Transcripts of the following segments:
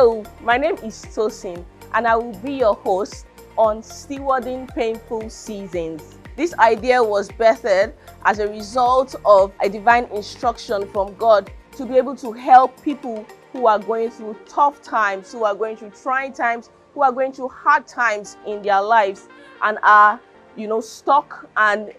Hello, my name is Seun and I will be your host on Stewarding Painful Seasons. This idea was birthed as a result of a divine instruction from God to be able to help people who are going through tough times, who are going through trying times, who are going through hard times in their lives and are, stuck and,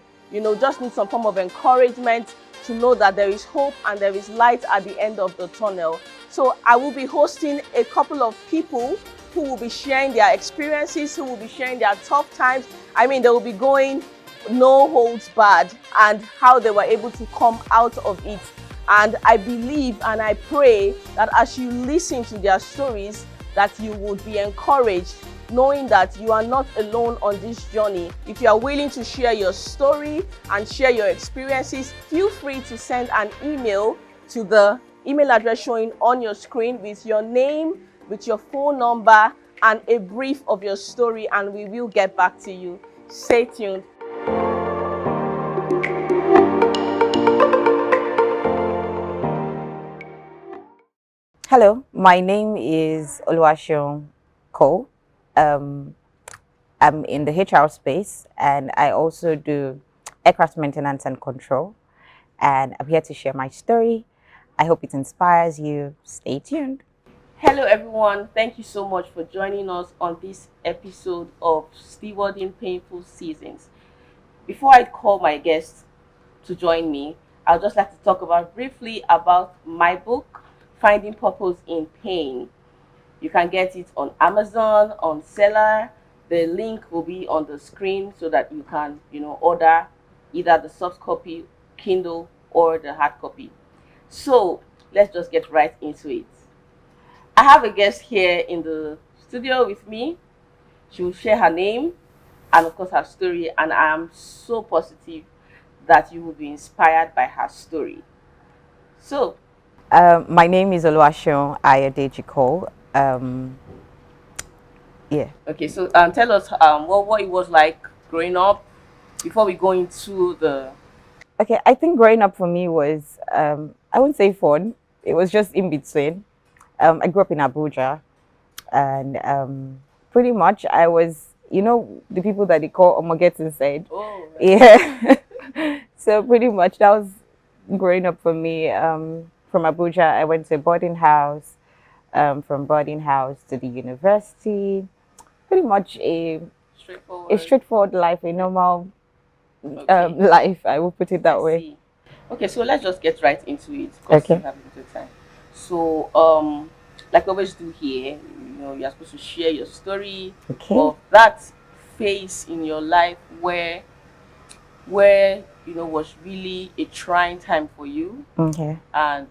just need some form of encouragement to know that there is hope and there is light at the end of the tunnel. So I will be hosting a couple of people who will be sharing their experiences, who will be sharing their tough times. I mean, they will be going no holds barred and how they were able to come out of it. And I believe and I pray that as you listen to their stories, that you would be encouraged, knowing that you are not alone on this journey. If you are willing to share your story and share your experiences, feel free to send an email to the email address showing on your screen with your name, with your phone number, and a brief of your story, and we will get back to you. Stay tuned. Hello, my name is Seun. I'm in the HR space and I also do aircraft maintenance and control. And I'm here to share my story. I hope it inspires you. Stay tuned. Hello everyone, thank you so much for joining us on this episode of Stewarding Painful Seasons. Before I call my guest to join me, I'd just like to talk briefly about my book, Finding Purpose in Pain. You can get it on Amazon, on Seller. The link will be on the screen so that you can, order either the soft copy, Kindle, or the hard copy. So let's just get right into it. I have a guest here in the studio with me. She will share her name and of course her story, and I am so positive that you will be inspired by her story. So, My name is Seun Ayadeji Cole. Yeah. Okay, so tell us what it was like growing up before we go into the. Okay, I think growing up for me was, I wouldn't say fun. It was just in between. I grew up in Abuja, and pretty much I was, the people that they call Omogets inside. Oh, right. Yeah. So pretty much that was growing up for me. From Abuja, I went to a boarding house. From boarding house to the university. Pretty much a straightforward life, a normal life. I will put it that way. See. Okay, so let's just get right into it because Okay. we have a little time. So, like we always do here, you're supposed to share your story Okay. of that phase in your life where was really a trying time for you. Okay. And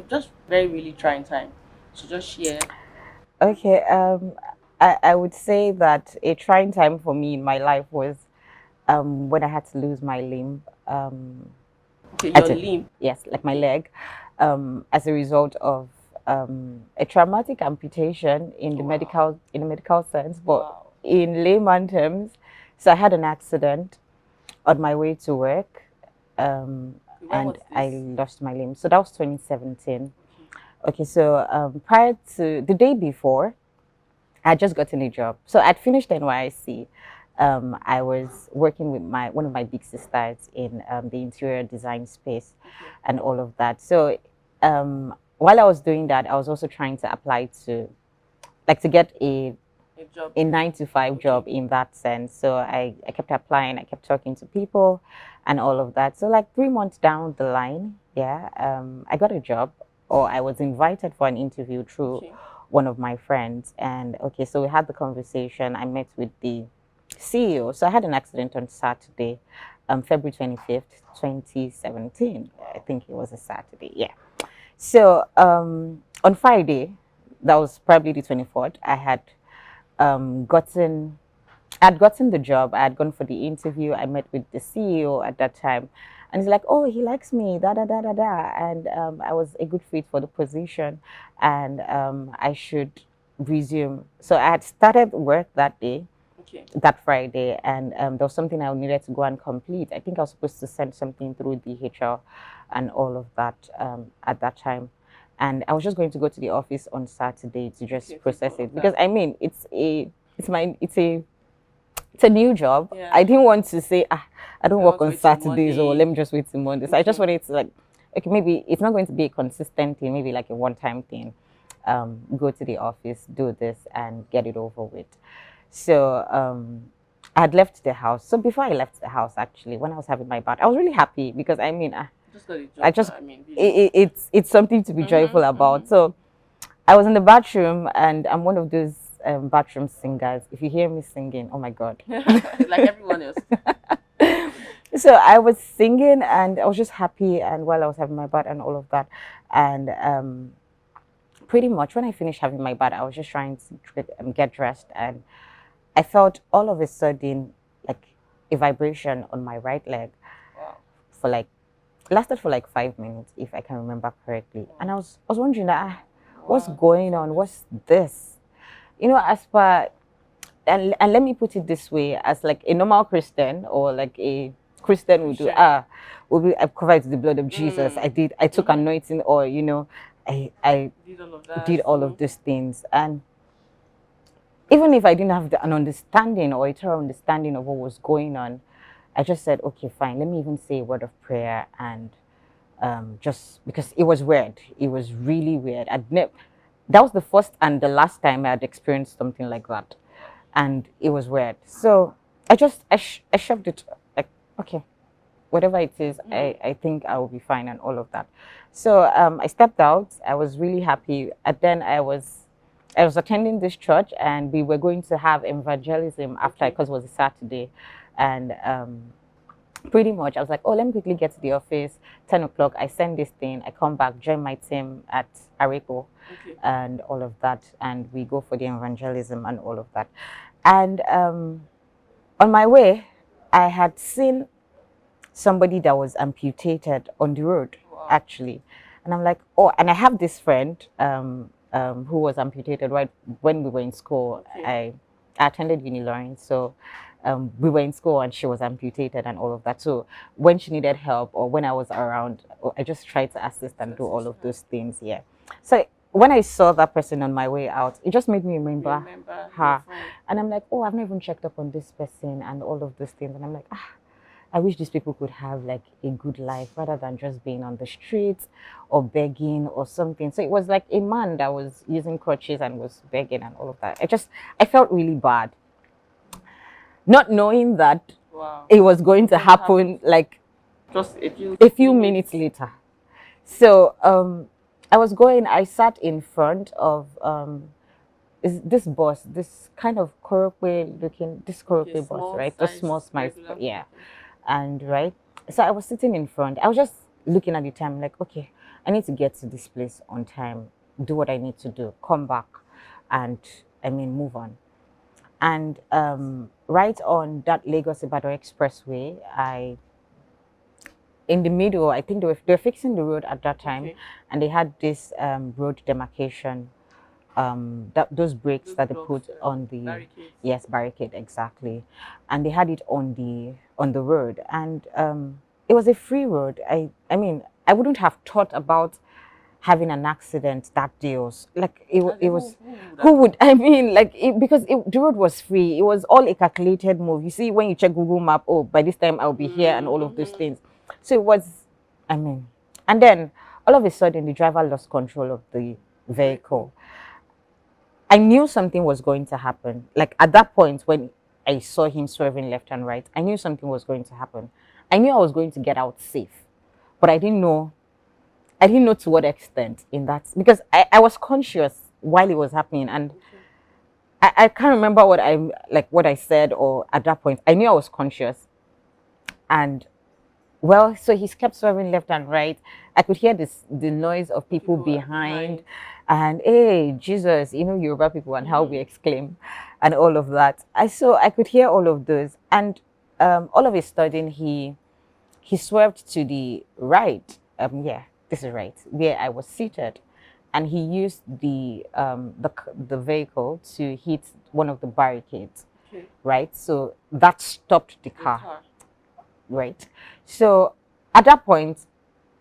just very really trying time. So just share. Okay. I would say that a trying time for me in my life was when I had to lose my limb. Okay, your limb. Yes, like my leg, as a result of a traumatic amputation in the medical sense, but in layman terms. So I had an accident on my way to work, and I lost my limb. So that was 2017. Okay, so prior to the day before, I had just gotten a job. So I'd finished NYC. I was working with one of my big sisters in the interior design space and all of that. So while I was doing that, I was also trying to apply to get a 9-to-5 job in that sense. So I kept applying, I kept talking to people and all of that. So like 3 months down the line, I got a job, or I was invited for an interview through one of my friends. And so we had the conversation. I met with the CEO. So I had an accident on Saturday, February 25th, 2017. I think it was a Saturday. Yeah. So on Friday, that was probably the 24th, I had gotten the job. I had gone for the interview. I met with the CEO at that time. And he's like, oh, he likes me, da, da, da, da, da. And I was a good fit for the position. And I should resume. So I had started work that day, that Friday. And there was something I needed to go and complete. I think I was supposed to send something through the HR and all of that at that time. and I was just going to go to the office on Saturday to just Okay, process take all it of because that. I mean it's a new job. Yeah. I didn't want to say I don't I work want to on wait till Saturdays or Monday. let me just wait till Monday. So I just wanted to like okay, maybe it's not going to be a consistent thing, maybe like a one-time thing. Go to the office, do this, and get it over with. So I had left the house. So before I left the house, actually, when I was having my bath, I was really happy because I mean, Just got a I job. just I mean, really. it's something to be joyful about. So I was in the bathroom, and I'm one of those bathroom singers. If you hear me singing, oh my god! Like everyone else. So I was singing, and I was just happy, and while I was having my bath and all of that, and pretty much when I finished having my bath, I was just trying to get dressed, and I felt all of a sudden like a vibration on my right leg Wow. for like lasted for like 5 minutes if I can remember correctly. And I was wondering what's going on? What's this? You know, as per and let me put it this way, as like a normal Christian or like a Christian would do, will be I covered with the blood of Jesus. I took anointing or I Did all of that. did all of these things. And even if I didn't have an understanding or a thorough understanding of what was going on, I just said, okay, fine, let me even say a word of prayer. And just because it was weird, it was really weird. That was the first and the last time I had experienced something like that, and it was weird. So I shoved it like, okay, whatever it is, I think I will be fine and all of that. So I stepped out. I was really happy. And then I was attending this church, and we were going to have evangelism after because it was a Saturday, and pretty much I was like, oh, let me quickly get to the office. 10 o'clock, I send this thing. I come back, join my team at Arepo, and all of that, and we go for the evangelism and all of that. And on my way, I had seen somebody that was amputated on the road, actually. And I'm like, oh, and I have this friend who was amputated right when we were in school. I attended Uni Lawrence, so we were in school and she was amputated and all of that. So when she needed help or when I was around, I just tried to assist and do all of those things. Yeah. So when I saw that person on my way out, it just made me remember her. And I'm like, oh, I've not even checked up on this person and all of those things. And I'm like, I wish these people could have like a good life rather than just being on the streets or begging or something. So it was like a man that was using crutches and was begging and all of that. I felt really bad. Not knowing that it was going to happen like just a few minutes later. So I sat in front of is this bus, this kind of Korope looking, this Korope bus, right? The small smile, yeah. And right, so I was sitting in front. I was just looking at the time, like, okay, I need to get to this place on time, do what I need to do, come back, and move on. And right on that Lagos Ibadan Expressway, in the middle, I think they were fixing the road at that time, and they had this road demarcation. Those brakes that they put on the barricade. Barricade, exactly, and they had it on the road, and it was a free road. I mean I wouldn't have thought about having an accident that day. It was who would I mean like because the road was free. It was all a calculated move. You see, when you check Google Map, oh, by this time I'll be here and all of those things. So it was, and then all of a sudden the driver lost control of the vehicle. I knew something was going to happen. Like at that point when I saw him swerving left and right, I knew something was going to happen. I knew I was going to get out safe, but I didn't know to what extent in that, because I was conscious while it was happening, and I can't remember what I said, or at that point I knew I was conscious. And well, so he kept swerving left and right. I could hear the noise of people behind, and hey, Jesus, Yoruba people and how we exclaim and all of that. I could hear all of those, and all of a sudden he swerved to the right. Yeah, this is right where I was seated, and he used the vehicle to hit one of the barricades. Right, so that stopped the car. Right, so at that point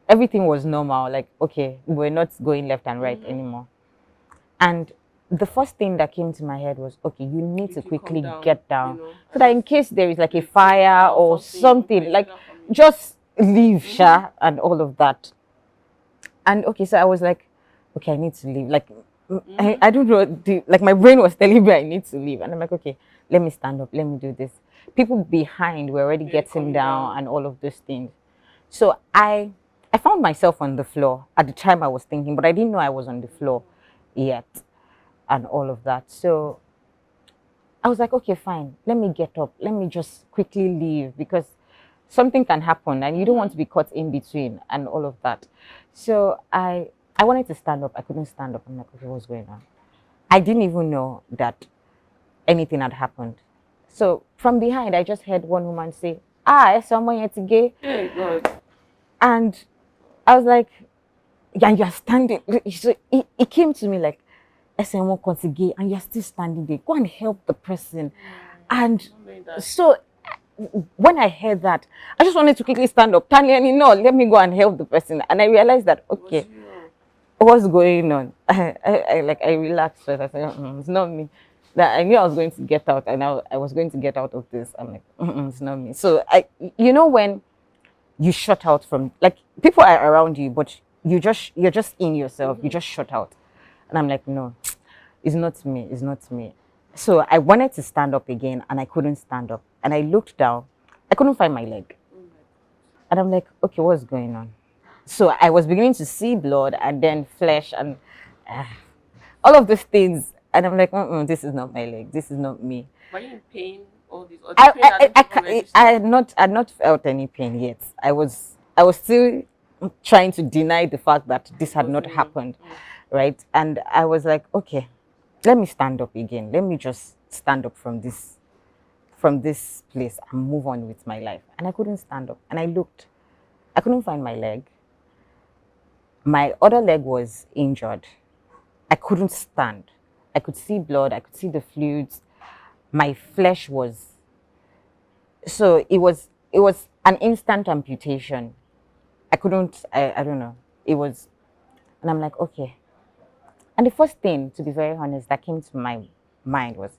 everything was normal. Like, okay, we're not going left and right anymore. And the first thing that came to my head was, okay, you need to quickly get down, so that in case there is like a fire or something, like just leave, Sha, and all of that. And okay, so I was like, okay, I need to leave. Like, I don't know, like my brain was telling me I need to leave. And I'm like, okay, let me stand up, let me do this. People behind were already getting down and all of those things. So I found myself on the floor at the time I was thinking, but I didn't know I was on the floor yet and all of that. So I was like, okay, fine, let me get up, let me just quickly leave, because something can happen and you don't want to be caught in between and all of that. So I wanted to stand up. I couldn't stand up. I'm like, okay, what's going on? I didn't even know that anything had happened. So from behind, I just heard one woman say, ah, someone here to gay. Hey, God. And I was like, yeah, you're standing. So it came to me like, someone wants to gay and you're still standing there. Go and help the person. And so when I heard that, I just wanted to quickly stand up. Tanya, no, let me go and help the person. And I realized that, okay, what's going on? I relaxed first. I said, it's not me. That I knew I was going to get out, and I was going to get out of this. I'm like, it's not me. So when you shut out from, like, people are around you, but you're just in yourself. You just shut out, and I'm like, no, it's not me. It's not me. So I wanted to stand up again, and I couldn't stand up. And I looked down, I couldn't find my leg, and I'm like, okay, what's going on? So I was beginning to see blood and then flesh and all of those things. And I'm like, this is not my leg. This is not me. Were you in pain? All this? Or the pain I had not felt any pain yet. I was still trying to deny the fact that this had not happened, right? And I was like, okay, let me stand up again. Let me just stand up from this place and move on with my life. And I couldn't stand up. And I looked. I couldn't find my leg. My other leg was injured. I couldn't stand. I could see blood. I could see the fluids. My flesh was. So it was an instant amputation. I couldn't. I don't know. It was, and I'm like, okay. And the first thing, to be very honest, that came to my mind was,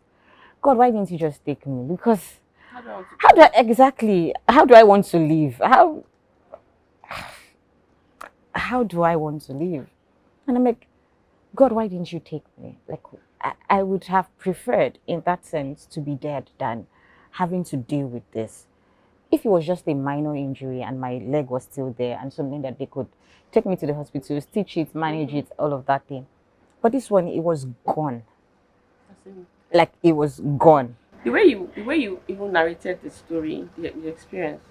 God, why didn't you just take me? Because how do I want to leave? How do I want to leave? And I'm like, God, why didn't you take me? Like, I would have preferred, in that sense, to be dead than having to deal with this. If it was just a minor injury and my leg was still there and something that they could take me to the hospital, stitch it, manage it, all of that thing. But this one, it was gone. Like, it was gone. The way you even narrated the story, the experience,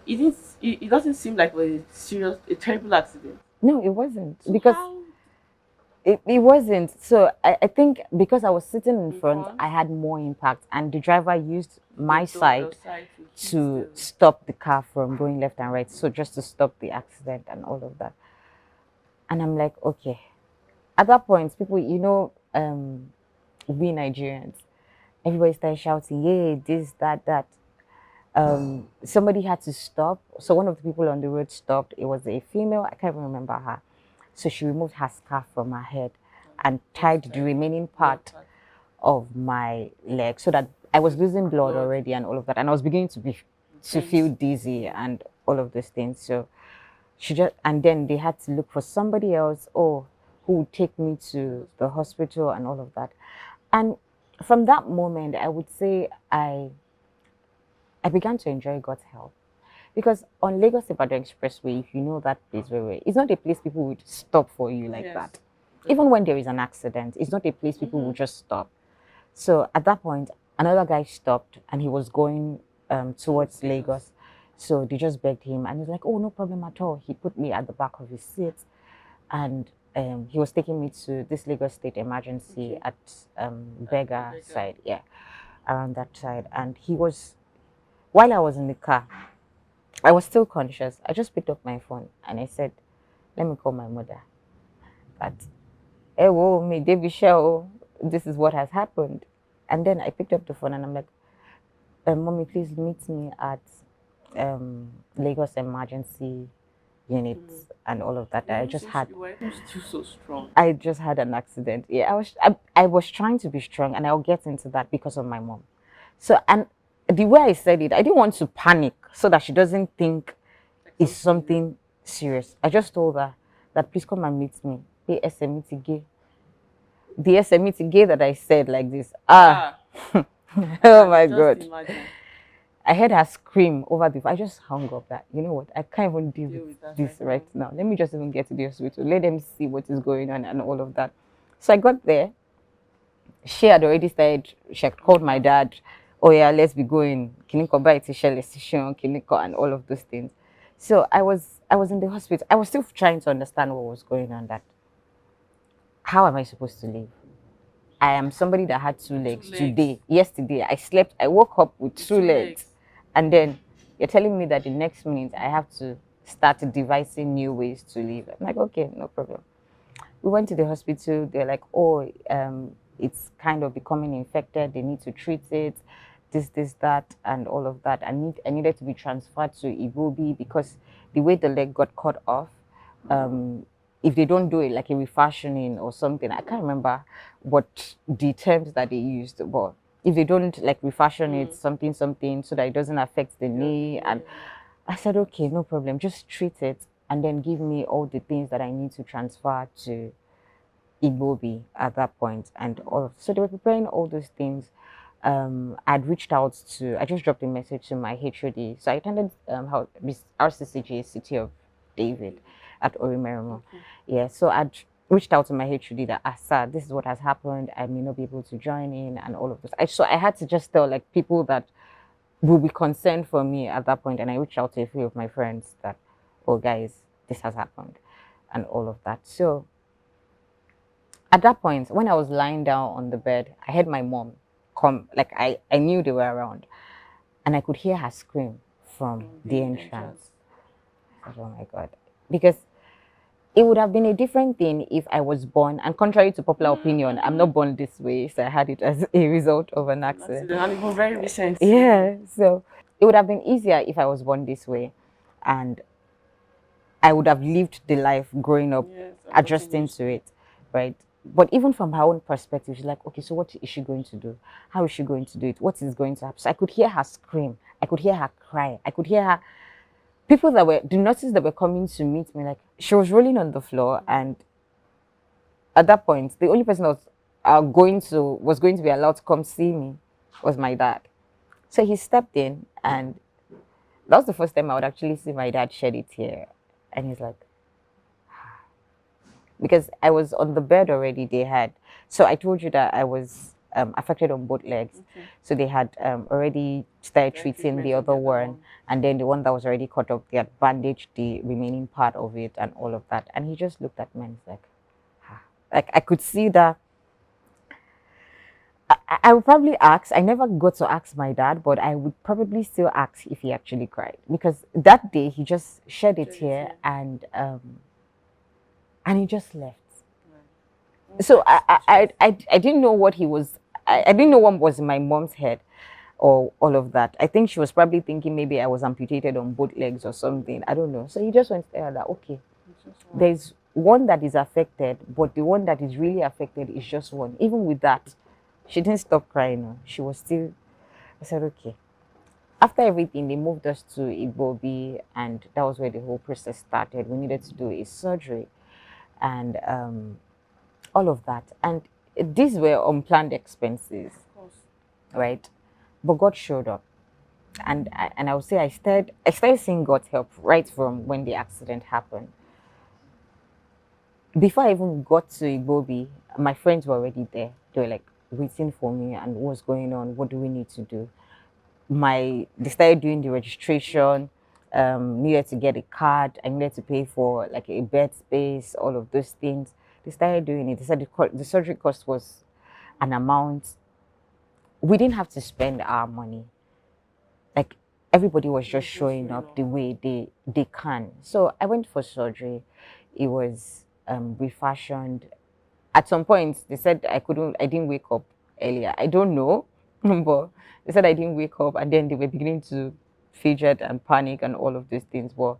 it doesn't seem like a terrible accident. No, it wasn't. Because it wasn't. So I think because I was sitting in front, I had more impact. And the driver used my side to stop the car from going left and right. So just to stop the accident and all of that. And I'm like, okay. At that point, people, we Nigerians, everybody started shouting, yay, this, that. Somebody had to stop. So one of the people on the road stopped. It was a female. I can't even remember her. So she removed her scarf from her head and tied the remaining part of my leg, so that I was losing blood already and all of that. And I was beginning to feel dizzy and all of those things. So and then they had to look for somebody else who would take me to the hospital and all of that. And from that moment, I would say I began to enjoy God's help. Because on Lagos-Ibadan Expressway, if you know that place very well, it's not a place people would stop for you like that. Even when there is an accident, it's not a place people would just stop. So at that point, another guy stopped and he was going towards Lagos. So they just begged him and he's like, oh, no problem at all. He put me at the back of his seat and he was taking me to this Lagos State emergency at Bega side, around that side. And while I was in the car, I was still conscious. I just picked up my phone and I said, let me call my mother. That, hey, whoa, me, David Shell, this is what has happened. And then I picked up the phone and I'm like, Mommy, please meet me at Lagos Emergency unit and all of that. I just had You were even still so strong. I just had an accident. Yeah, I was trying to be strong, and I'll get into that because of my mom. So, and the way I said it, I didn't want to panic so that she doesn't think it's something serious. I just told her that please come and meet me. The SME gay. The SME gay that I said like this. Oh my God. Imagine. I heard her scream over the. I just hung up that. You know what? I can't even deal with this right now. Let me just even get to the hospital. Let them see what is going on and all of that. So I got there. She had already started. She had called my dad. Oh yeah, let's be going. Kiniko buy session, Kiniko, and all of those things. So I was in the hospital. I was still trying to understand what was going on. That how am I supposed to live? I am somebody that had two legs. Today. Yesterday, I slept. I woke up with two legs. And then you're telling me that the next minute I have to start devising new ways to live. I'm like, okay, no problem. We went to the hospital. They're like, oh, it's kind of becoming infected. They need to treat it, this, that, and all of that. I needed to be transferred to Ibobi because the way the leg got cut off, if they don't do it like a refashioning or something, I can't remember what the terms that they used, but if they don't like refashion it, something, so that it doesn't affect the knee. And I said, okay, no problem, just treat it and then give me all the things that I need to transfer to Igbobi at that point. And all so they were preparing all those things. I'd reached out to, I just dropped a message to my HOD. So I attended RCCG, City of David at Orimerimo. Yeah, so I'd reached out to my HOD that, sir, this is what has happened. I may not be able to join in and all of this. So I had to just tell like people that will be concerned for me at that point. And I reached out to a few of my friends that, oh guys, this has happened and all of that. So at that point, when I was lying down on the bed, I heard my mom come, like I knew they were around, and I could hear her scream from the entrance. I said, oh my God. Because it would have been a different thing if I was born, and contrary to popular opinion, I'm not born this way, so I had it as a result of an accident. And it was very recent. Yeah, so it would have been easier if I was born this way, and I would have lived the life growing up, adjusting to it, right? But even from her own perspective, she's like, okay, so what is she going to do? How is she going to do it? What is going to happen? So I could hear her scream. I could hear her cry. I could hear her. People that were, the nurses that were coming to meet me, like, she was rolling on the floor. And at that point, the only person that was going to be allowed to come see me was my dad. So he stepped in, and that was the first time I would actually see my dad shed a tear. And he's like, because I was on the bed already, they had, so I told you that I was affected on both legs. So they had already started treating the other one, and then the one that was already cut off, they had bandaged the remaining part of it and all of that. And he just looked at me and he's like I could see that. I would probably ask, I never got to ask my dad, but I would probably still ask if he actually cried, because that day he just shed a tear and he just left. So I didn't know what he was. I didn't know what was in my mom's head or all of that. I think she was probably thinking maybe I was amputated on both legs or something. I don't know. So he just went there that, okay, there's one that is affected, but the one that is really affected is just one. Even with that, she didn't stop crying. No. She was still, I said, okay. After everything, they moved us to Igbobi, and that was where the whole process started. We needed to do a surgery and all of that. And these were unplanned expenses, right? But God showed up. And I would say I started seeing God's help right from when the accident happened. Before I even got to Igbobi, my friends were already there. They were like waiting for me and what's going on, what do we need to do? They started doing the registration, needed to get a card, I needed to pay for like a bed space, all of those things. They started doing it. They said the surgery cost was an amount. We didn't have to spend our money. Like everybody was just showing up the way they can. So I went for surgery. It was refashioned. At some point, they said I didn't wake up earlier. I don't know, but they said I didn't wake up, and then they were beginning to fidget and panic and all of these things. But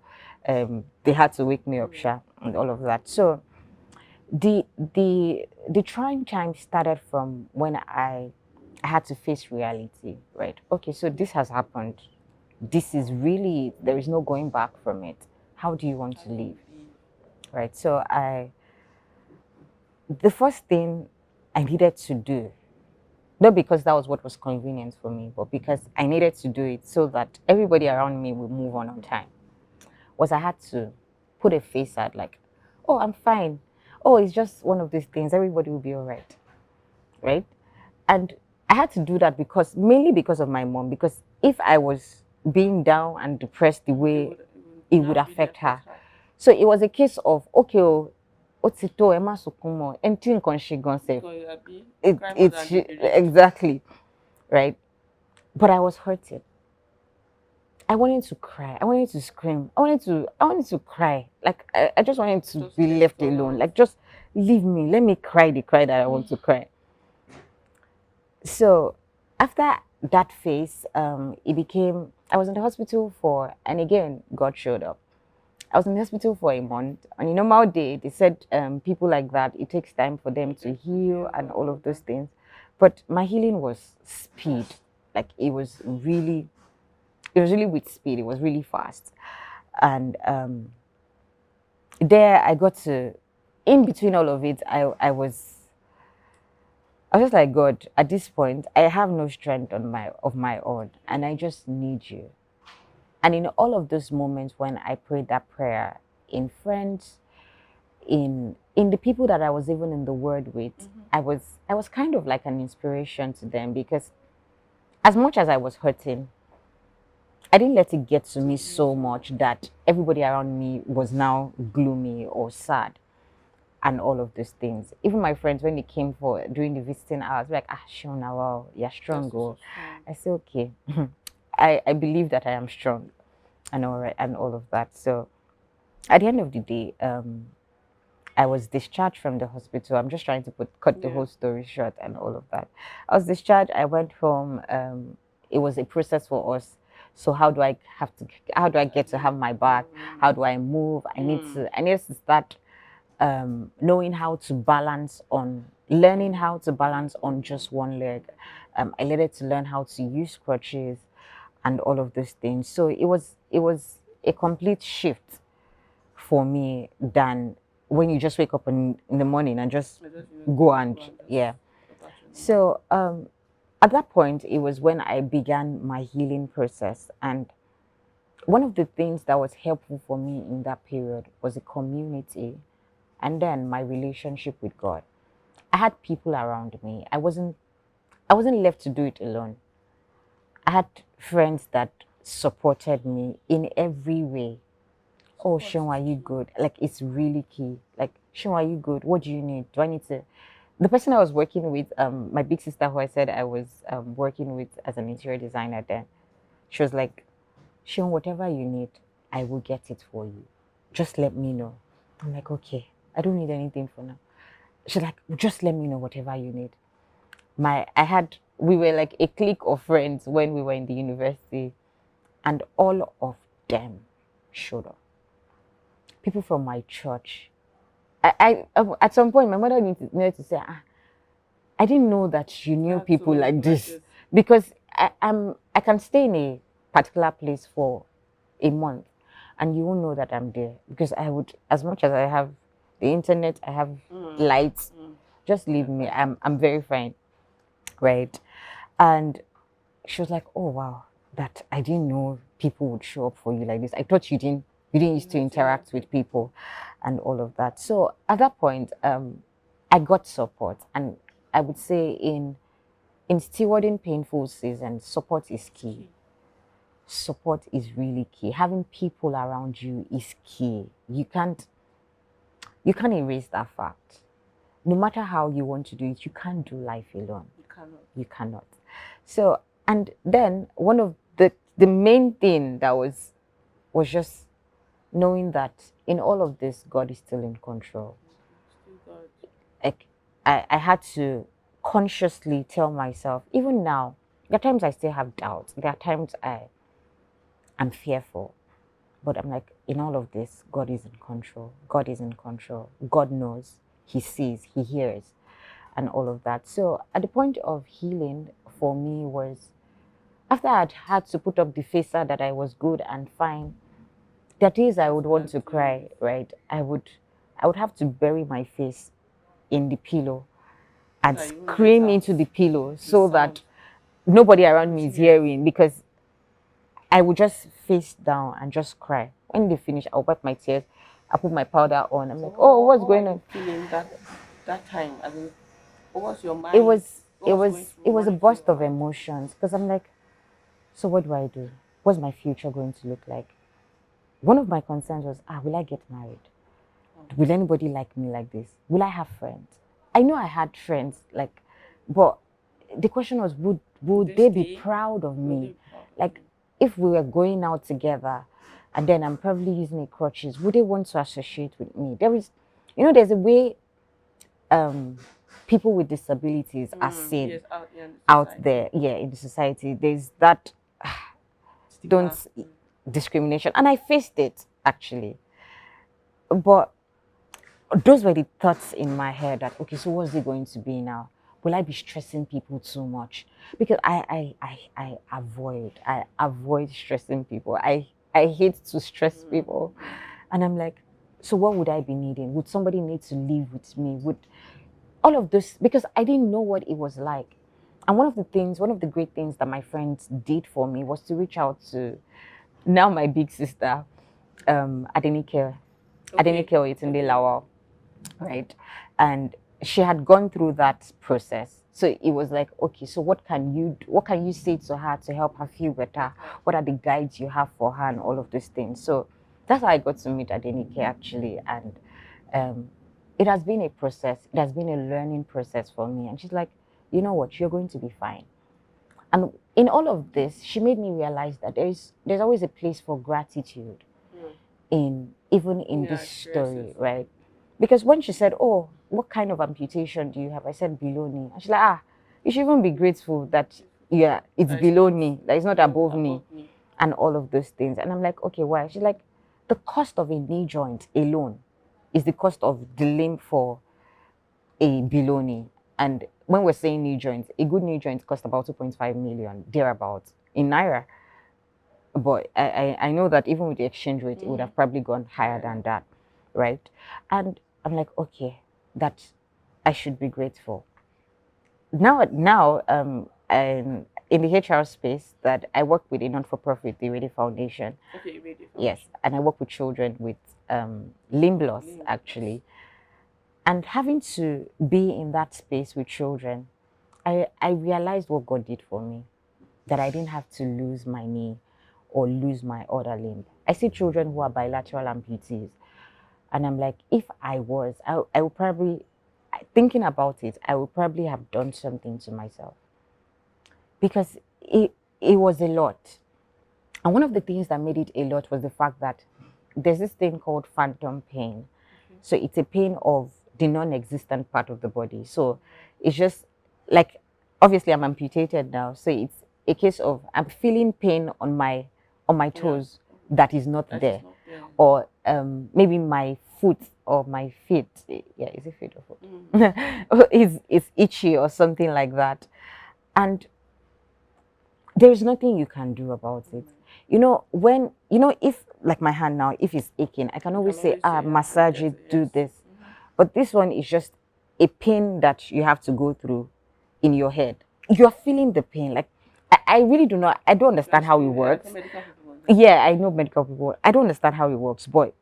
they had to wake me up, sharp and all of that. So the the trying time started from when I had to face reality, right? Okay, so this has happened. This is really, there is no going back from it. How do you want to live? Right. So the first thing I needed to do, not because that was what was convenient for me, but because I needed to do it so that everybody around me would move on time, was I had to put a face at like, oh, I'm fine. Oh, it's just one of these things. Everybody will be all right. Right. And I had to do that because mainly because of my mom, because if I was being down and depressed the way it would affect her. So it was a case of okay, oh, otito ẹ má sunkún mọ́, ẹni tí nǹkan ṣe gan sef. Exactly, right? But I was hurting. I wanted to cry. I wanted to scream. I wanted to cry. Like I just wanted to be left alone. Like just leave me. Let me cry the cry that I want to cry. So after that phase, it became, I was in the hospital for, and again, God showed up. I was in the hospital for a month. On a normal day, they said people like that, it takes time for them to heal and all of those things. But my healing was speed. Like it was really with speed. It was really fast. And there I got to, in between all of it, I was just like, God, at this point, I have no strength of my own, and I just need you. And in all of those moments when I prayed that prayer, in friends, in the people that I was even in the word with, I was kind of like an inspiration to them, because as much as I was hurting, I didn't let it get to me so much that everybody around me was now gloomy or sad and all of these things. Even my friends, when they came for during the visiting hours, like, Seun, wow, you're strong. Oh. I said, okay. I believe that I am strong and all of that. So at the end of the day, I was discharged from the hospital. I'm just trying to cut the whole story short and all of that. I was discharged. I went home. It was a process for us. So how do I get to have my back? How do I move? I need to start knowing how to learning how to balance on just one leg. I needed to learn how to use crutches and all of those things. So it was a complete shift for me than when you just wake up in the morning and just go and yeah. So at that point, it was when I began my healing process. And one of the things that was helpful for me in that period was a community, and then my relationship with God. I had people around me. I wasn't left to do it alone. I had friends that supported me in every way. Oh, Seun, are you good? Like, it's really key. Like, Seun, are you good? What do you need? Do I need to? The person I was working with, my big sister, who I said I was working with as an interior designer then, she was like, Seun, whatever you need, I will get it for you. Just let me know. I'm like, okay, I don't need anything for now. She's like, just let me know whatever you need. We were like a clique of friends when we were in the university, and all of them showed up. People from my church. I at some point, my mother needed to say, I didn't know that you knew people like this, because I can stay in a particular place for a month, and you won't know that I'm there, because I would, as much as I have the internet, I have lights, just leave me. I'm very fine, right? And she was like, oh wow, that I didn't know people would show up for you like this. I thought you didn't used to interact with people and all of that. So at that point, I got support, and I would say in stewarding painful seasons, support is key. Support is really key. Having people around you is key. You can't erase that fact. No matter how you want to do it, you can't do life alone. You cannot. So, and then one of the main thing that was just knowing that in all of this, God is still in control. Like I had to consciously tell myself, even now, there are times I still have doubts. There are times I'm fearful. But I'm like, in all of this, God is in control. God is in control. God knows. He sees. He hears. And all of that. So at the point of healing for me was after I'd had to put up the facer that I was good and fine, there are days I would want to cry, right? I would have to bury my face in the pillow and scream into the pillow so that nobody around me is hearing, because I would just face down and just cry. When they finish, I'll wipe my tears. I put my powder on. I'm like, oh, what's going on? Feeling that time, I mean, what was your mind? It was a burst of emotions, because I'm like, so what do I do? What's my future going to look like? One of my concerns was, will I get married? Will anybody like me like this? Will I have friends? I know I had friends, like, but the question was, would they be proud of me? Like, if we were going out together and then I'm probably using a crutches, would they want to associate with me? There's a way people with disabilities are seen Yes, out there, in the society. There's that don't discrimination, and I faced it actually, but those were the thoughts in my head that, okay, so what's it going to be now? Will I be stressing people too much? Because I avoid stressing people. I hate to stress people. And I'm like, so what would I be needing? Would somebody need to live with me? Would all of this, because I didn't know what it was like. And one of the great things that my friends did for me was to reach out to now my big sister, Adenike. Adenike Oyetunde Lawal, right? And she had gone through that process. So it was like, okay, so what can you say to her to help her feel better? What are the guides you have for her and all of these things? So that's how I got to meet Adenike actually. And it has been a process. It has been a learning process for me. And she's like, you know what, you're going to be fine. And in all of this, she made me realize that there's always a place for gratitude even in this story, right? Because when she said, oh, what kind of amputation do you have? I said, below knee. And she's like, you should even be grateful that, it's below knee, that it's not above knee, and all of those things. And I'm like, okay, why? She's like, the cost of a knee joint alone is the cost of the limb for a below knee. And when we're saying knee joints, a good knee joint costs about 2.5 million, thereabouts, in Naira. But I know that even with the exchange rate, it would have probably gone higher than that, right? And I'm like, okay, that I should be grateful. Now, I'm in the HR space that I work with a non-for-profit, the Radio Foundation. Okay, Radio Foundation. Yes, and I work with children with limb loss, actually. And having to be in that space with children, I realized what God did for me, that I didn't have to lose my knee or lose my other limb. I see children who are bilateral amputees, and I'm like, if I would probably, thinking about it, I would probably have done something to myself, because it was a lot. And one of the things that made it a lot was the fact that there's this thing called phantom pain. So it's a pain of the non-existent part of the body. So it's just like, obviously I'm amputated now, so it's a case of I'm feeling pain on my toes that is not there, or maybe my foot or my feet. Yeah, is it feet or foot? It's itchy or something like that, and there is nothing you can do about it. If like my hand now, if it's aching, I can always say, massage it, do this. But this one is just a pain that you have to go through in your head. You're feeling the pain. Like, I really do not, I don't understand how it works. Yeah, I know medical people. I don't understand how it works, but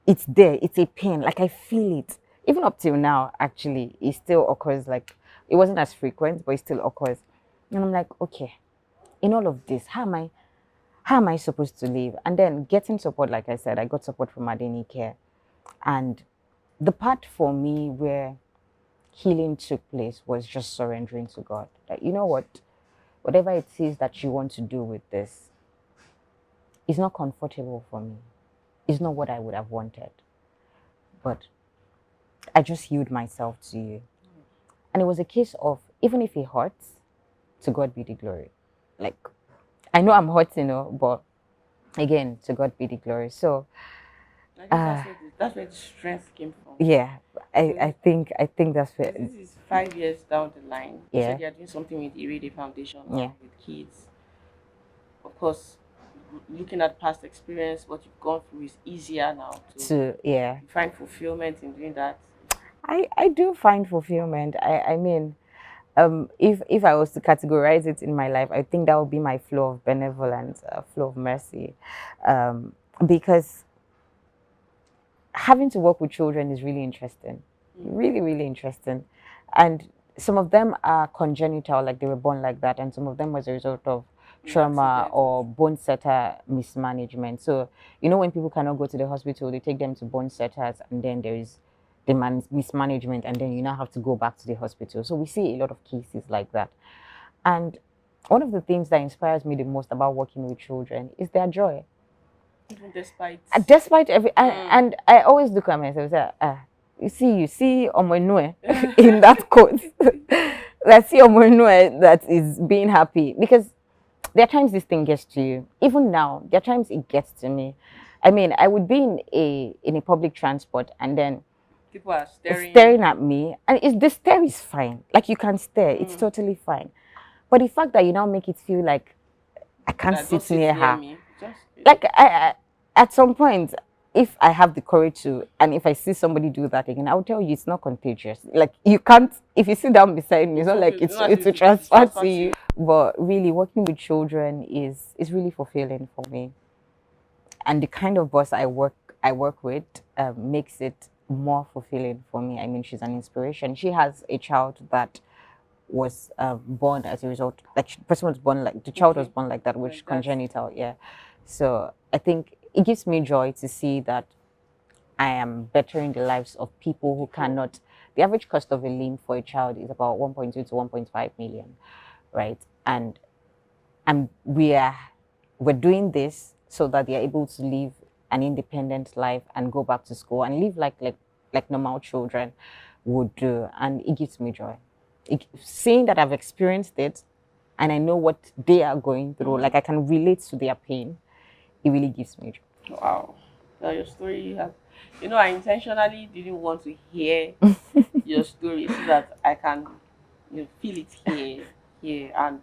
it's there. It's a pain. Like, I feel it. Even up till now, actually, it still occurs. Like, it wasn't as frequent, but it still occurs. And I'm like, okay, in all of this, how am I supposed to live? And then getting support, like I said, I got support from Adenike. And the part for me where healing took place was just surrendering to God. Like, you know what? Whatever it is that you want to do with this is not comfortable for me. It's not what I would have wanted. But I just yield myself to you. And it was a case of, even if it hurts, to God be the glory. Like, I know I'm hurting, but again, to God be the glory. So, I guess that's where the strength came from. yeah, So I think that's where, this is 5 years down the line. You yeah, said you're doing something with Irede Foundation yeah. now with kids. Of course, looking at past experience, what you've gone through is easier now to To yeah, find fulfillment in doing that. I do find fulfillment. I mean, if I was to categorize it in my life, I think that would be my flow of benevolence, flow of mercy, because having to work with children is really interesting, really, really interesting. And some of them are congenital, like they were born like that, and some of them was a result of An trauma accident. or bone setter mismanagement. So, you know, when people cannot go to the hospital, they take them to bone setters, and then there is the mismanagement, and then you now have to go back to the hospital. So we see a lot of cases like that. And one of the things that inspires me the most about working with children is their joy. Even despite Despite every, and I always look at myself and say, you see Omonue in that quote. Let's see Omonue that is being happy, because there are times this thing gets to you. Even now, there are times it gets to me. I mean, I would be in a public transport, and then people are staring at me, and the stare is fine. Like, you can stare, it's totally fine. But the fact that you now make it feel like I can't sit near her, me. Just like at some point, if I have the courage to, and if I see somebody do that again, I'll tell you it's not contagious. Like, you can't, if you sit down beside me, it's not like it's to transfer to you. But really, working with children is really fulfilling for me, and the kind of boss I work with makes it more fulfilling for me. I mean, she's an inspiration. She has a child that was born as a result, like, the person was born like, the child was born like that, which Like that. congenital, yeah. So I think it gives me joy to see that I am bettering the lives of people who cannot. The average cost of a limb for a child is about 1.2 to 1.5 million, right? And we're doing this so that they're able to live an independent life and go back to school and live like normal children would do. And it gives me joy. Seeing that I've experienced it and I know what they are going through, like, I can relate to their pain, it really gives me joy. wow. Now your story you have, I intentionally didn't want to hear your story so that I can feel it here and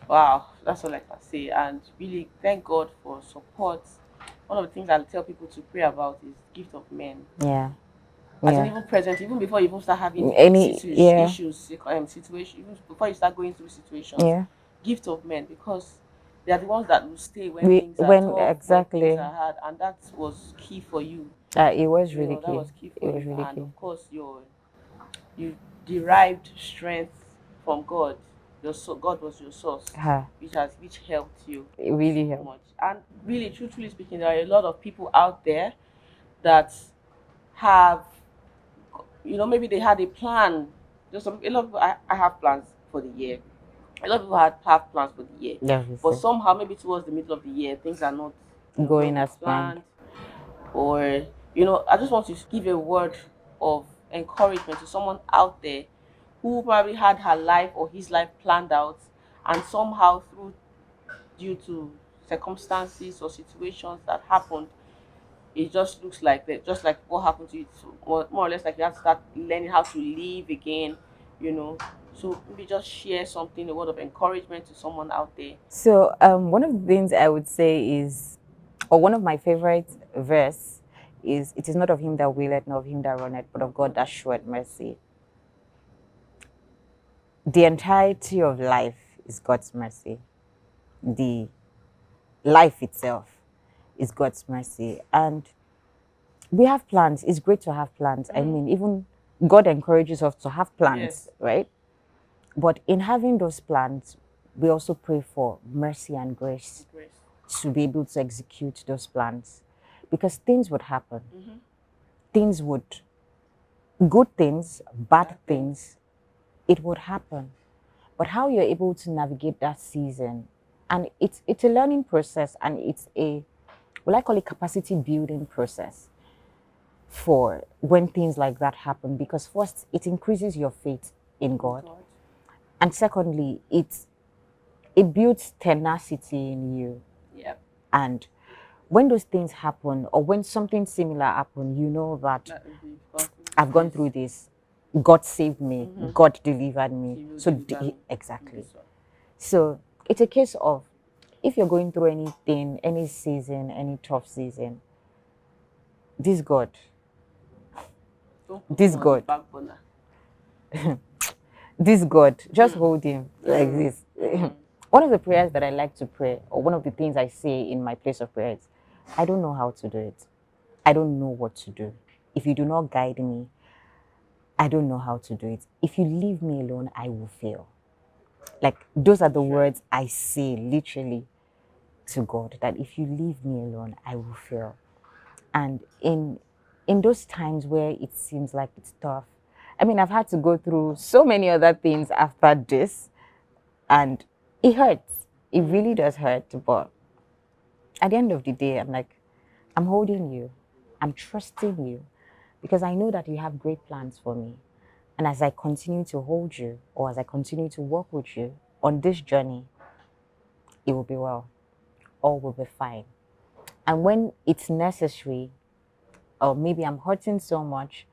wow, that's all I can say. And really thank God for support. One of the things I tell people to pray about is gift of men. Yeah. As in Yeah. even present, even before you even start having Yeah. situation, even before you start going through situations, Yeah. gift of men, because they are the ones that will stay when things are When tough, when things exactly. are hard, and that was key for you. It was really That key. was key It for was you, really and key. of course you derived strength from God. God was your source, which helped you It really so helped. much. And really, truthfully speaking, there are a lot of people out there that have, maybe they had a plan. A lot of people, I have plans for the year. A lot of people have plans for the year, but Obviously. somehow maybe towards the middle of the year things are not Going going as as planned. planned, or I just want to give a word of encouragement to someone out there who probably had her life or his life planned out, and somehow through due to circumstances or situations that happened, it just looks like that, just like what happened to you. So more or less like you have to start learning how to live again, you know. So maybe just share something, a word of encouragement to someone out there. So one of the things I would say is, or one of my favorite verse is, "It is not of him that willeth, nor of him that runneth, but of God that showeth mercy." The entirety of life is God's mercy. The life itself is God's mercy, and we have plans. It's great to have plans. I mean, even God encourages us to have plans, Yes. right? But in having those plans, we also pray for mercy and grace to be able to execute those plans, because things would happen. Things would, good things, bad things, it would happen. But how you're able to navigate that season, and it's a learning process, and it's a, what I call a capacity building process for when things like that happen, because first, it increases your faith in God. And secondly, it builds tenacity in you. Yep. And when those things happen, or when something similar happen, you know that I've gone through this. God saved me. God delivered me. Exactly. So it's a case of, if you're going through anything, any season, any tough season, this God, this God, this God, just hold him like this. One of the prayers that I like to pray, or one of the things I say in my place of prayer is, I don't know how to do it. I don't know what to do. If you do not guide me, I don't know how to do it. If you leave me alone, I will fail. Like, those are the words I say literally to God, that if you leave me alone, I will fail. And in those times where it seems like it's tough, I mean, I've had to go through so many other things after this, and it hurts. It really does hurt. But at the end of the day, I'm like, I'm holding you. I'm trusting you, because I know that you have great plans for me. And as I continue to hold you, or as I continue to walk with you on this journey, it will be well. All will be fine. And when it's necessary, or maybe I'm hurting so much,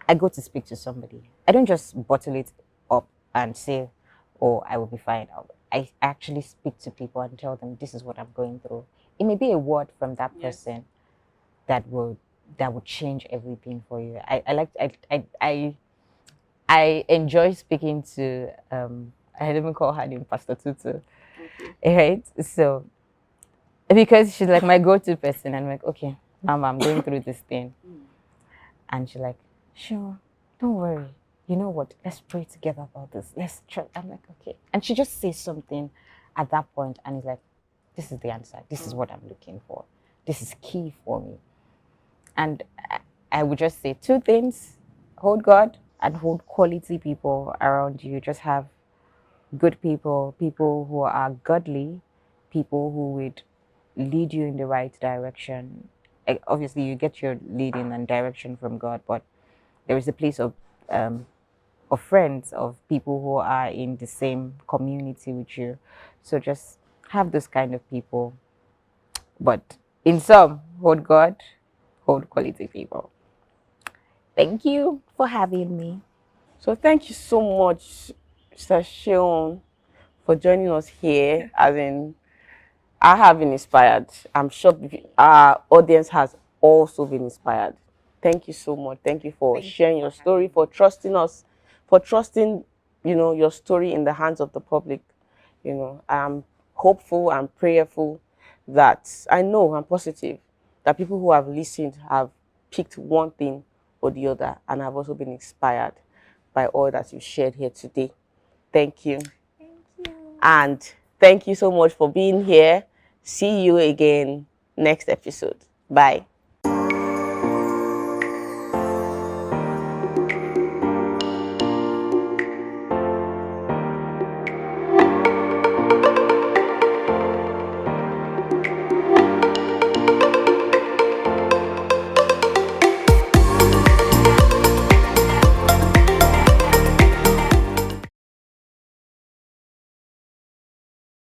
I go to speak to somebody. I don't just bottle it up and say, oh, I will be fine. I actually speak to people and tell them, this is what I'm going through. It may be a word from that person that will change everything for you. I enjoy speaking to I don't even call her name Pastor Tutu. Right? So because she's like my go-to person, and I'm like, okay, Mama, I'm going through this thing. And she's like, sure, don't worry. You know what? Let's pray together about this. Let's try. I'm like, okay. And she just says something at that point, and it's like, this is the answer. This is what I'm looking for. This is key for me. And I would just say two things: hold God and hold quality people around you. Just have good people, people who are godly, people who would lead you in the right direction. Obviously, you get your leading and direction from God, but there is a place of friends, of people who are in the same community with you. So just have those kind of people. But in sum, hold God, hold quality people. Thank you for having me. So thank you so much, Mr. Seun, for joining us here. As in, I have been inspired. I'm sure our audience has also been inspired. Thank you so much. Thank you for sharing your story, for trusting us, for trusting, your story in the hands of the public. I'm hopeful and prayerful that I'm positive that people who have listened have picked one thing or the other, and have also been inspired by all that you shared here today. Thank you. Thank you. And thank you so much for being here. See you again next episode. Bye.